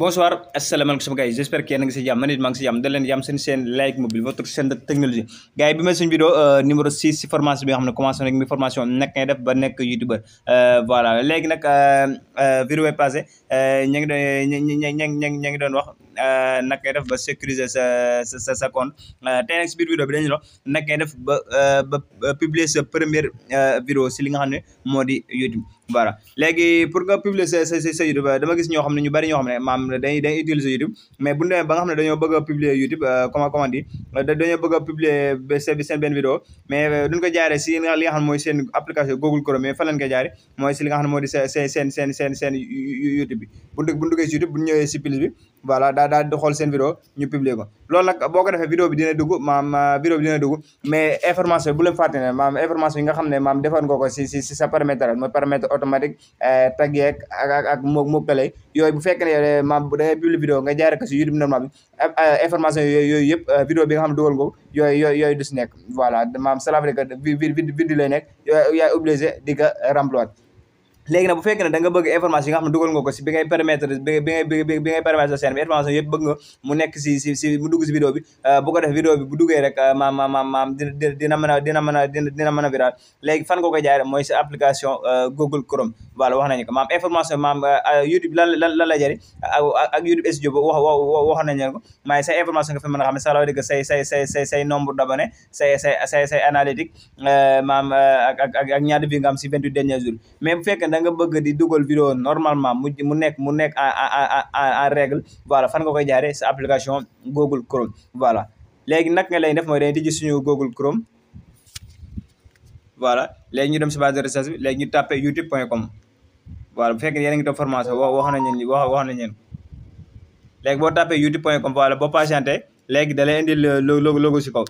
Bonsoir, asalaamaaleykum sama gars yi j'espère que yéen a ngi si jàmm man it maa ngi si jàmm da leen jàmm seen chaîne Like Mobile votre chaîne de technologie gars yi bi ma suñu vidéo numéro 6 si formation bi nga xam ne commencé nañ mi formation nekk ngay def ba nekk youtubeur voilà léegi nag vidéo yi passé ñu ngi doon ñu ngi doon wax naka ngay def ba sécuriser sa compte tey nag si biir vidéo bi dañuy wax naka ngay def ba publier sa première vidéo si li nga xam ne moo di YouTube voilà léegi pour nga publier sa YouTube dama gis ñoo xam ne ñu bari ñoo xam ne maam dañuy utiliser YouTube mais bu ñu demee ba nga xam ne dañoo bëgg a publier YouTube comment dire dañoo bëgg a publier seen benn vidéo mais duñ ko jaaree si li nga xam ne mooy seen application Google Chrome mais fan lañ koy jaaree mooy si li nga xam ne moo di seen YouTube bi bu ñu duggee si YouTube bu ñu ñëwee si plus bi voilà daal di xool seen vidéo ñu publier ko loolu nag boo ko defee vidéo bi dina dugg vidéo bi dina dugg mais information bu leen fàtte ne information yi nga xam ne defoon nga ko si sa paramètre mooy paramètre automatique tag yeeg ak mokkale yooyu bu fekkee ne da ngay publier vidéo nga jaaree ko si YouTube normal bi information yooyu yëpp vidéo bi nga xam ne dugal nga ko yooyu du si nekk voilà cela veut dire que vidéo lay nekk yaay obligé di ko remplir léegi nag bu fekkee ne da nga bëgg information yi nga xam ne dugal nga ko si bi ngay permettre scène bi information yëpp bëgg nga mu nekk si mu dugg si vidéo bi bu ko def vidéo bi bu duggee rek dina mën a viral léegi fan nga koy jaare mooy si application Google Chrome voilà wax nañu ko information YouTube lan la jëriñ ak YouTube Studio wax nañu leen ko mais say information nga fi mën a xam ne ça veut dire que say nombre d'abonnés say analytique ak ñaata bi nga am si 28 derniers jours mais bu fekkee da nga bëgg di dugal vidéo normalement mu nekk en règle voilà fan nga koy jaaree sa application Google Chrome voilà léegi nag nga lay def mooy dañuy tijji suñu Google Chrome voilà léegi ñu dem si base de recherche bi léegi ñu tapé youtube.com voilà bu fekkee yéen a ngi topp formation wax nañ leen léegi boo tapé youtube.com voilà boo patienté léegi da lay indi logo si kaw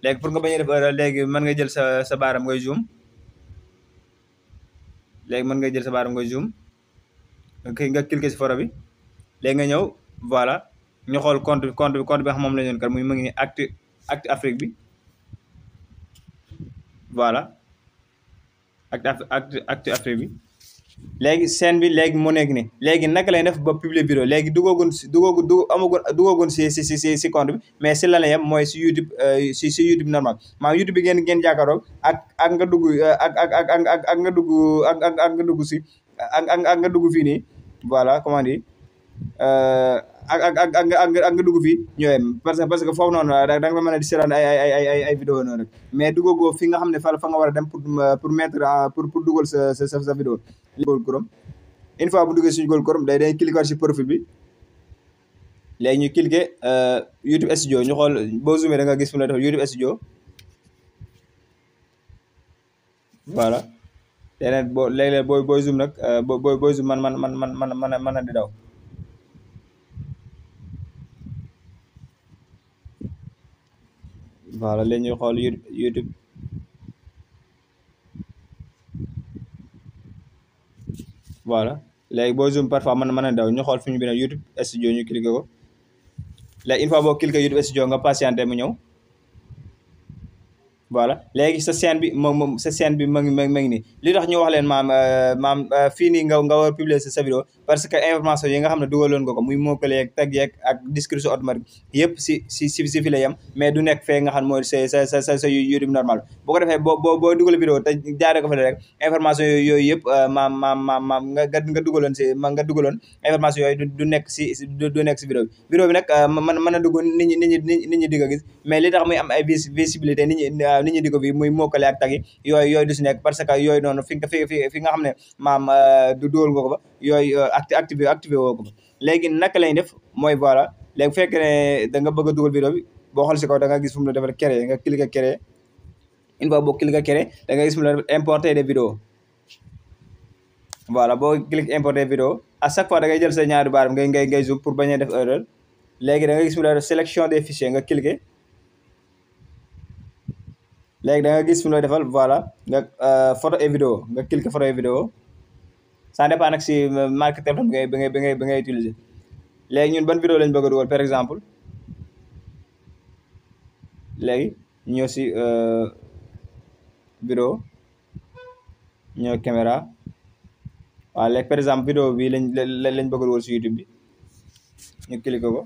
léegi pour nga bañ a def erreur léegi mën nga jël sa baaram ngay zoom léegi mën nga jël sa baaram nga zoom nga cliquer si photo bi léegi nga ñëw voilà ñu xool compte bi nga xam moom la ñu doon kat mu ngi ni Actu Afrique bi voilà Actu Afrique bi léegi scène bi léegi mu nekk ni léegi naka lay def ba publier vidéo léegi dugoogun si compte bi mais si la la yem mooy si YouTube si YouTube normal YouTube bi ngeen jàkkaaroo ak nga dugg ak nga dugg si ak nga dugg fii nii voilà comment dire ak nga dugg fii ñëwee parce que foofu noonu da nga fa mën a di seetaan ay vidéo noonu rek mais duggagoo fi nga xam ne fa nga war a dem pour mettre pour dugal sa vidéo Google Chrome une fois bu duggee suñu Google Chrome day cliquer si profil bi léegi ñu cliquer YouTube Studio ñu xool boo zoomé da nga gis fu la def YouTube Studio voilà léeg-léeg booy zoom nag booy zoom man di daw voilà léegi ñuy xool YouTube voilà léegi boo zoom parfois mën a daw ñu xool fi ñu bind YouTube Studio ñu cliquer ko léegi une fois boo cliquer YouTube Studio nga patienté mu ñëw voilà léegi sa scène bi ma ngi nii li tax ñu wax leen fii nii nga war a publier sa vidéo parce que information yi nga xam ne dugaloon nga ko muy mokkale yeeg tag yeeg ak description automatique yëpp si fi la yem mais du nekk fee nga xam mooy sa YouTube normal boo ko defee boo dugal vidéo te jaaree ko fa rek information yooyu yëpp nga dugaloon information yooyu du nekk si vidéo bi nag mën a dugg nit ñi di ko gis mais li tax muy am ay visibilité nit ñi di ko fi muy mokkale ak tag yi yooyu du si nekk parce que yooyu noonu fi nga xam ne du dugal nga ko ba yooyu activé woo ko ba léegi naka lay def mooy voilà léegi bu fekkee ne da nga bëgg a dugal vidéo bi boo xool si kaw da nga gis fu mu la defal créer nga cliquer créer une fois boo cliquer créer da nga gis fu mu la defal importer des vidéos voilà boo cliquer importer vidéo à chaque fois da ngay jël sa ñaari baaram ngay zoom pour bañ a def erreur léegi da nga gis fu mu la def sélection des fichiers nga cliquer léegi da nga gis fu mu la defal voilà nga photo et vidéo nga cliquer photo et vidéo ça dépend nag si marque téléphone bi ngay utiliser léegi ñun ban vidéo lañ bëgg a dugal par exemple léegi ñëw si vidéo ñëw caméra waaw léegi par exemple vidéo bi lañ bëgg a dugal si YouTube bi ñu cliquer ko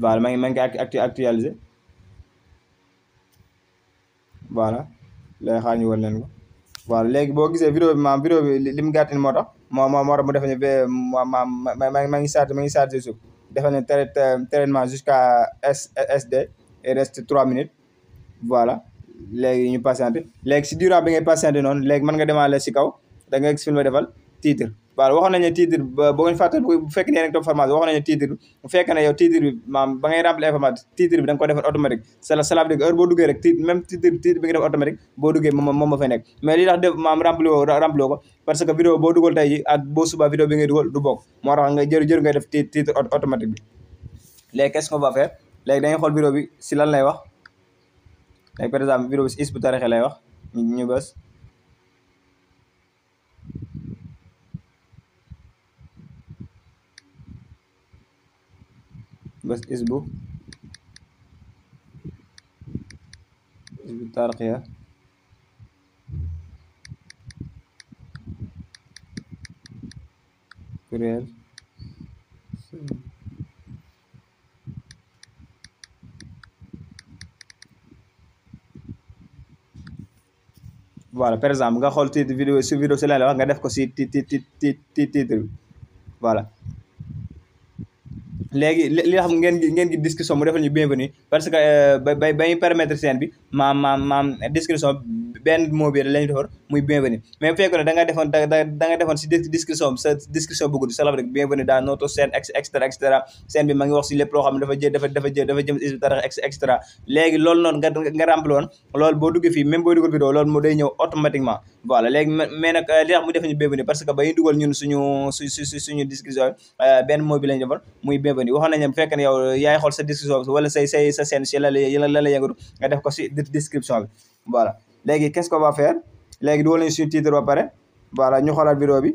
voilà ma ngi actualiser voilà léegi xaar ñu war leen ko voilà léegi boo gisee vidéo bi maam vidéo bi li mu gàttin moo tax moo tax mu defe ne ma ngi chargé suuf defe ne traitement jusqu'à SD il reste 3 minutes voilà léegi ñu patienté léegi si durant bi ngay patienté noonu léegi mën nga demaale si kaw da nga gis fi mu defal titre voilà waxoon nañu ne titre boo ngeen fàtte bu fekkee ne yéen a ngi topp formation waxoon nañu ne titre bi bu fekkee ne yow titre bi maam ba ngay remplir information titre bi da nga ko defal automatique cela veut dire que heure boo duggee rek même titre bi nga def automatique boo duggee moom ma fay nekk mais li tax def maam remplir ko parce que vidéo boo dugal tey ji ak boo suba vidéo bi ngay dugal du bokk moo tax nga jër ngay def titre automatique bi léegi qu'est-ce qu'on va faire léegi dañuy xool vidéo bi si lan lay wax léegi par exemple vidéo bi si Hizbut Tarqiyyah lay wax ñu bës Hizbut Tarqiyyah kuréel voilà par exemple nga xool titre vidéo si leen la wax nga def ko si titre bi voilà léegi li xam ngeen gi description mu defal ñu bienvenue parce que bay permettre scène bi maam description benn mot bi la ñu defar muy bienvenue mais bu fekkoon ne da nga defoon si description bi sa description bu gudd ça veut dire bienvenue dans notre scène extra scène bi ma ngi wax si lépp loo xam ne dafa jëm Hizbut Tarqiyyah extra léegi loolu noonu nga rempli woon loolu boo duggee fii même booy dugal vidéo loolu moo day ñëw automatiquement voilà léegi mais nag li tax mu def ñu bienvenue parce que ba ñu dugal ñun suñu description benn mot bi lañu defar muy bienvenue waxoon nañu ne bu fekkee ne yow yaay xool sa description wala sa scène si la yëngatu nga def ko si description bi voilà léegi qu'est-ce qu'on va faire léegi dugal nañu suñu titre ba pare voilà ñu xoolaat vidéo bi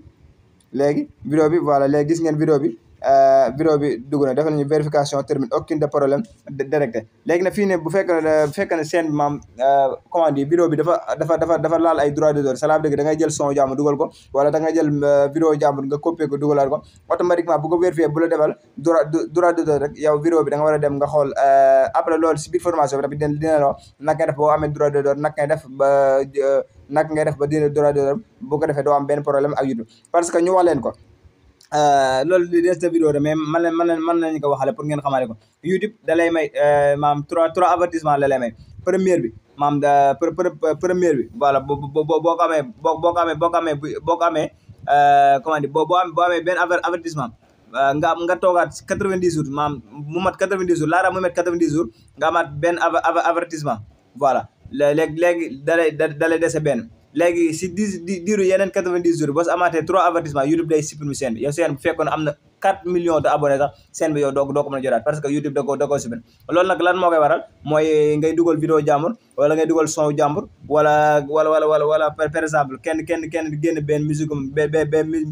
léegi vidéo bi voilà léegi gis ngeen vidéo bi dugg na defal ñu vérification termine aucun de problème directe léegi nag fii ne bu fekkee ne scène bi maam comment dire vidéo bi dafa laal ay droit d'auteur ça veut dire da ngay jël son jàmbur dugal ko wala da ngay jël vidéo jàmbur nga copier ko dugalaat ko automatiquement bu ko vérifier bu la defal droit d'auteur rek yow vidéo bi da nga war a dem nga xool après loolu si biir formation bi tamit dina la wax naka ngay def boo amee droit d'auteur naka ngay def ba dina droit d'auteur bu ko defee doo am benn problème ak YouTube parce que ñu wax leen ko loolu di des de vidéo de mais mën nañu ko waxale pour ngeen xamale ko YouTube da lay may maam trois avertissement la lay may première bi maam première bi voilà boo ko amee comment dire boo amee benn avertissement nga toogaat 90 jours maam mu mat 90 jours laata mu mat 90 jours nga amaat benn avertissement voilà léegi dalay dese benn léegi si diiru yeneen 90 jours boo si amaatee 3 avertissement YouTube day supprimer seen bi yow seen bu fekkoon am na 4 millions de abonnés sax seen bi yow doo ko mën a jotaat parce que YouTube da ko supprimer loolu nag lan moo koy waral mooy ngay dugal vidéo jàmbur wala ngay dugal son jàmbur wala par exemple kenn génn benn musique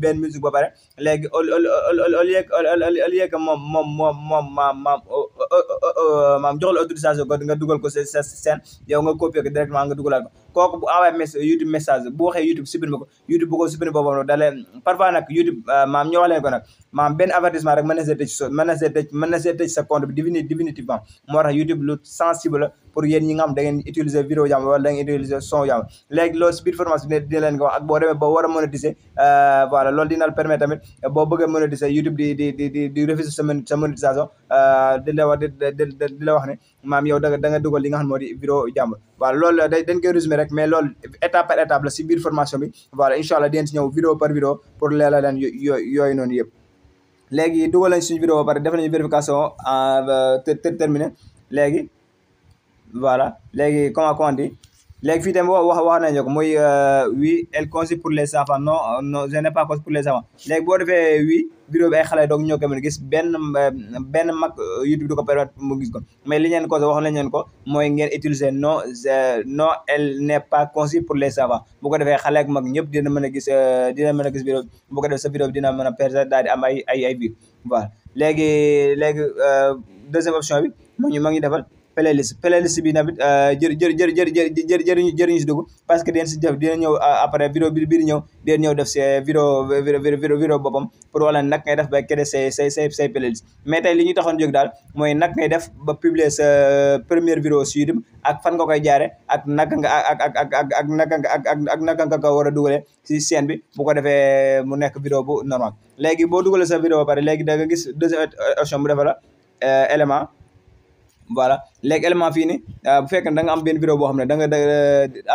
benn musique ba pare léegi au lieu que moom maam jox la autorisation nga dugal ko sa scène yow nga copier ko directement nga dugalaat ko kooku bu envoyé YouTube message bu waxee YouTube supprimer ko YouTube bu ko supprimer boobu dalee parfois nag YouTube maam ñoo wax leen ko nag maam benn avertissement rek mën na see tëj sa compte bi définitivement moo tax YouTube lu sensible la pour yéen ñi nga xam da ngeen utiliser vidéo jàmbur wala da ngeen utiliser son jàmbur léegi loolu si biir formation bi dina leen ko wax ak boo demee ba war a monétiser voilà loolu dina la permettre tamit boo bëggee monétiser YouTube di refuser sa monétisation di la wax ne maam yow da nga dugal li nga xam moo di vidéo jàmbur voilà loolu dañ koy résumer rek mais loolu étape par étape la si biir formation bi voilà incha allah dinañ si ñëw vidéo par vidéo pour leeral leen yooyu noonu yëpp léegi dugal nañ suñu vidéo ba pare def nañu vérification terminé léegi voilà léegi comment dire léegi fii tamit wax nañu ko muy oui elle conseille pour les enfants non je n'ai pas conseillé pour les enfants léegi boo defee oui vidéo bi ay xale doog ñoo ko mën a gis benn mag YouTube du ko permettre mu gis ko mais li ngeen ko wax nañ leen ko mooy ngeen utiliser non elle n'est pas conseillée pour les enfants bu ko defee xale ak mag ñëpp dina mën a gis vidéo bu ko defee sa vidéo bi dina mën a permettre daal di am ay vues voilà léegi deuxième option bi ma ngi defal playlist bi tamit jëriñu si dugg parce que den si def dina ñëw après vidéo bi di ñëw den ñëw def si vidéo boppam pour wala nag ngay def ba créer say playlist. Mais tey li ñu taxoon jóg daal mooy nag ngay def ba publier sa première vidéo si YouTube ak fan nga koy jaare ak naka nga naka nga ko war a dugalee si chaîne bi bu ko defee mu nekk vidéo bu normal. Léegi boo dugalee sa vidéo ba pare léegi da nga gis deuxième option bu defa la élément. Voilà léegi élément fii ni bu fekkee da nga am benn vidéo boo xam ne da nga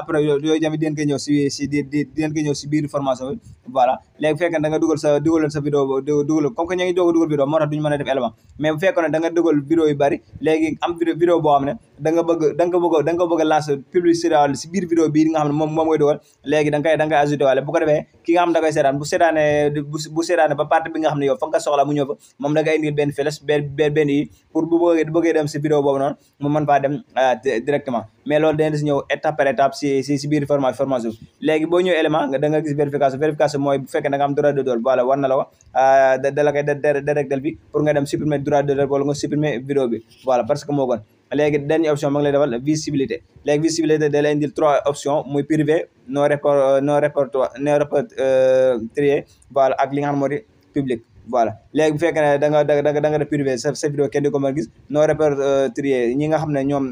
après yooyu tamit dinañ koy ñëw si dinañ koy ñëw si biir formation bi. Voilà léegi bu fekkee da nga dugaloon sa vidéo dugal comme que ñu ngi doog a dugal vidéo moo tax duñu mën a def élément. Mais bu fekkoon ne da nga dugal vidéo yu bari léegi am vidéo boo xam ne da nga bëgg a lancer publicité wala si biir vidéo bii nga xam ne moom ngay dugal léegi da nga koy ajouté wala bu ko defee ki nga xam da koy seetaan bu seetaane ba partie bi nga xam ne yow fa nga soxla mu ñëw fa moom da ngay indil benn flash benn yi pour bu bëggee dem si vidéo boobu noonu mu mën faa dem directement. Mais loolu dana si ñëw étape par étape si biir formation léegi boo ñëw élément da nga gis vérification mooy bu fekkee da nga am droit d'auteur voilà war na la ko da la koy directel bi pour nga dem supprimer droit d'auteur wala nga supprimer vidéo bi voilà parce que moo gën. Léegi dernière option ma ngi lay defal visibilité léegi visibilité da lay indil 3 options muy privé non répertorié voilà ak li nga xam moo di public. Voilà léegi bu fekkee ne da nga def privé sa vidéo kenn di ko mën a gis non répertorié ñi nga xam ne ñoom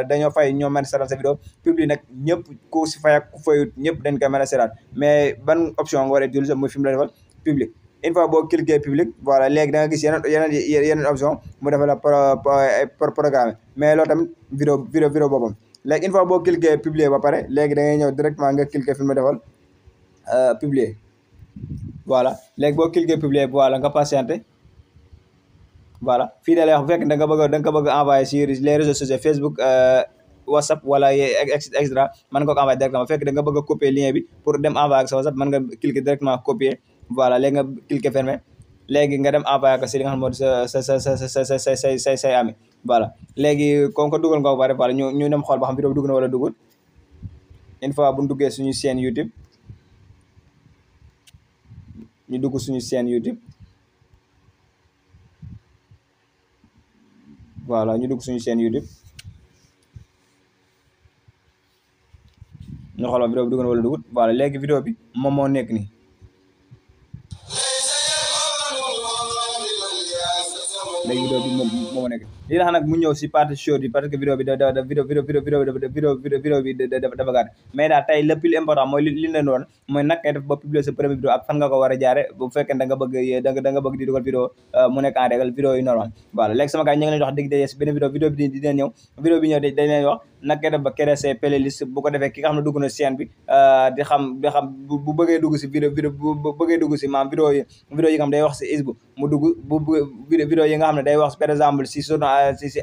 dañoo fay ñoom mën a seetaan sa vidéo public nag ñëpp ku si fay ak ku fayut ñëpp dañ koy mën a seetaan. Mais ban option nga war a utiliser muy fi mu la defal public. Une fois boo cliquer public voilà léegi da nga gis yeneen option mu defal la programme mais loolu tamit vidéo boppam. Léegi une fois boo cliquer publier ba pare léegi da ngay ñëw directement nga cliquer fi mu defal publier. Voilà léegi boo cliquer publier voilà nga patienter voilà fii da lay wax bu fekk da nga bëgg envoyer sur les réseaux sociaux Facebook WhatsApp wala extra mën nga ko envoyer directement bu fekk da nga bëgg a copier lien bi pour dem envoyer ak sa WhatsApp mën nga cliquer directement copier. Voilà léegi nga cliquer fermer léegi nga dem envoyer ko si li nga xam moo di say ami. Voilà léegi comme que dugal nga ko pare voilà ñu dem xool ba xam vidéo bi dugg na wala duggul. Une fois bu ñu duggee suñu chaîne YouTube ñu dugg suñu chaîne YouTube voilà ñu dugg suñu chaîne YouTube ñu xool ba vidéo bi dugg na wala duggul. Voilà léegi vidéo bi moom moo nekk nii. léegi vidéo bi moom moo nekk li tax nag mu ñëw si partie short yi parce que vidéo bi dafa gàtt. Mais daal tey le plus important mooy li leen doon mooy nag ngay def ba publier sa première vidéo ak fan nga ko war a jaare bu fekkee da nga bëgg di dugal vidéo mu nekk en règle vidéo yu normal. Voilà léegi sama gars ñu ngi leen di wax dégg daje si benn vidéo bi dina ñëw vidéo bi ñëw dañ leen wax nag ngay def ba créer say playlist bu ko defee ki nga xam ne dugg na chaîne bi di xam bu bëggee dugg si vidéo bu bëggee dugg si maam vidéo yi nga xam day wax si isbu mu dugg vidéo yi nga xam ne day wax par exemple si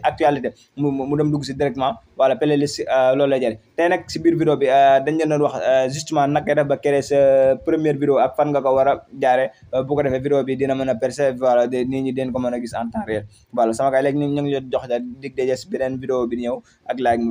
actualité mu dem dugg si directement. Voilà playlist loolu lay jëriñ. Tey nag si biir vidéo bi dañ leen doon wax justement nag ngay def ba créer sa première vidéo ak fan nga ko war a jaare bu ko defee vidéo bi dina mën a percer voilà nit ñi den ko mën a gis en temps réel. Voilà sama gars léegi ñu ngi jox dig daje si beneen vidéo bi ñëw ak like